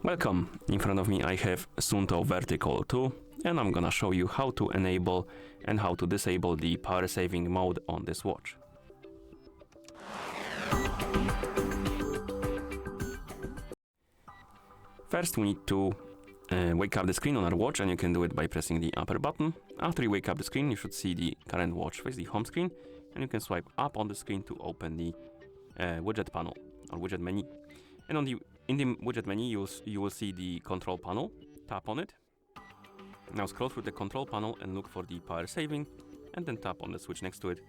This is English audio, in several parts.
Welcome. In front of me I have SUUNTO Vertical 2 and I'm gonna show you how to enable and how to disable the power saving mode on this watch. First we need to wake up the screen on our watch, and you can do it by pressing the upper button. After you wake up the screen, you should see the current watch face, the home screen, and you can swipe up on the screen to open the widget panel or widget menu. And in the widget menu, you will see the control panel. Tap on it. Now scroll through the control panel and look for the power saving, and then tap on the switch next to it.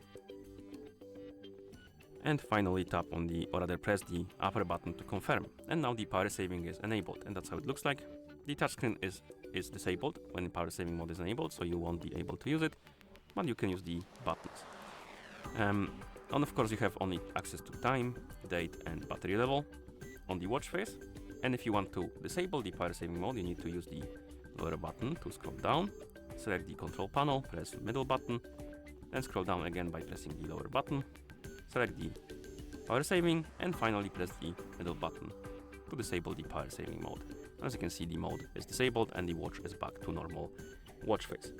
And finally tap on press the upper button to confirm. And now the power saving is enabled, and that's how it looks like. The touchscreen is disabled when the power saving mode is enabled, so you won't be able to use it, but you can use the buttons. And of course you have only access to time, date and battery level on the watch face. And if you want to disable the power saving mode, you need to use the lower button to scroll down, select the control panel, press middle button, then scroll down again by pressing the lower button, select the power saving, and finally press the middle button to disable the power saving mode. As you can see, the mode is disabled and the watch is back to normal watch face.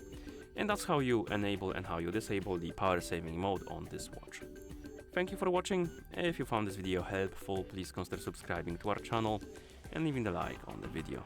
And that's how you enable and how you disable the power saving mode on this watch. Thank you for watching. If you found this video helpful, please consider subscribing to our channel and leaving a like on the video.